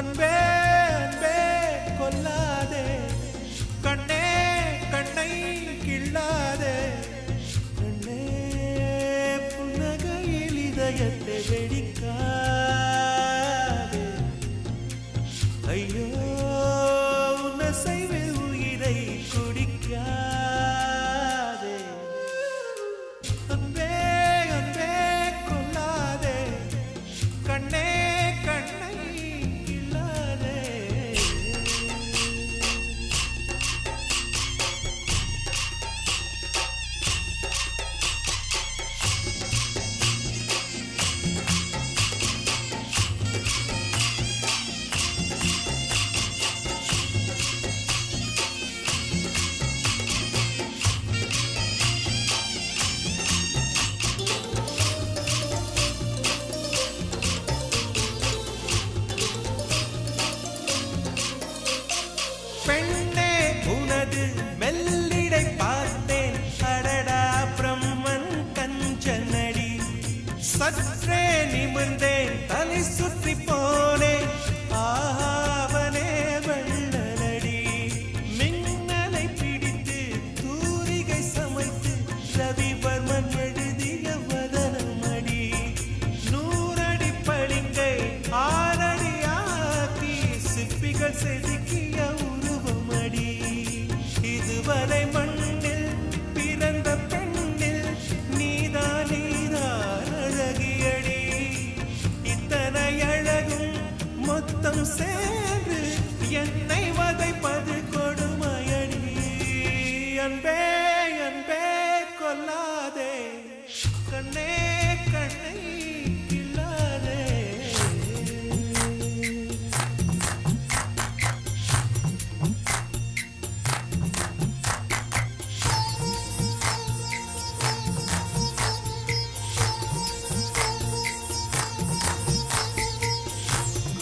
அன்பே அன்பே கொல்லாதே, கண்ணே கண்ணை கிள்ளாதே, கண்ணே புன்னகையில் இதயத்தை வெடிக்காதே, ஐயோ உன்னசைவில் உயிரை குடிக்காதே. அன்பே அன்பே கொல்லாதே, கண்ணே கண்ணை கிள்ளாதே. பெண்ணே உனது மெல்லிடை பார்த்தேன், அடடா பிரம்மன் கஞ்சனடி, சற்றே நிமிர்ந்தேன் தலை சுற்றி போனேன், ஆவனே வெள்ளனடி, மின்னலை பிடித்து தூரிகை சமைத்து ரவிவர்மன் எழுதிய வதனமடி, 100 அடி பளிங்கை 6 அடியாக்கி சிற்பிகள் செதுக்கிய உருவமடி, இதுவரை மண்ணில் பிறந்த பெண்ணில் நீதான் நீதான் அழகியடி, இத்தனை அழகும் மொத்தம் சேர்ந்து என்னை வதைப்பது கொடுமையடி. அன்பே அன்பே கொல்லாதே, கண்ணே கண்ணை கிள்ளாதே.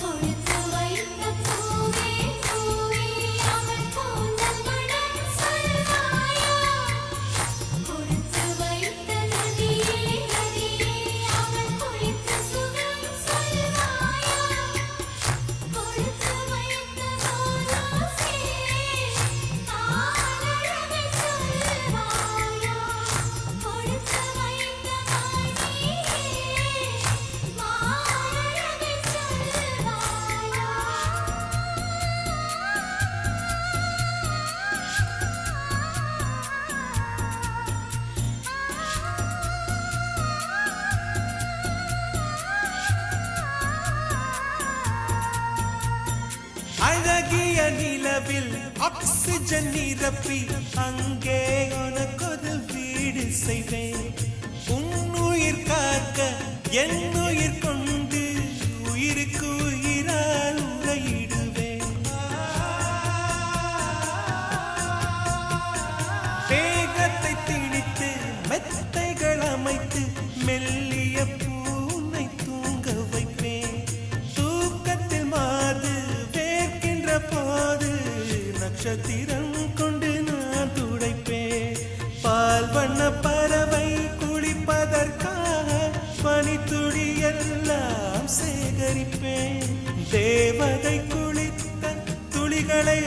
கொடுத்து வைத்த பூவே பூவே அவன் கூந்தல் மணம் சொல்வாயா, கொடுத்து வைத்த நதியே நதியே அவன் குளித்த சுகம் சொல்வாயா, கொடுத்து வைத்த ரோசே ஆனழகை சொல்வாயா, கொடுத்து வைத்த மணியே மானழகை சொல்வாயா. அழகிய நிலவில் ஆக்சிஜன் நிரப்பி அங்கே உனக்கொரு வீடு செய்வேன், உன்னுயிர் காக்க என் உயிர் கொண்டு உயிருக்கு உயிரால் உரையிடுவேன். வேகத்தை திணித்து மெத்தைகள் அமைத்து மெல்லிய பூனை தூங்க வைப்பேன், தூக்கத்தில் மாது வேர்க்கின்ற போது நட்சத்திரம் கொண்டு நான் துடைப்பேன், பால் வண்ண பறவை குளிப்பதற்காக பனித்துளி எல்லாம் சேகரிப்பேன், தேவதை குளித்த துளிகளை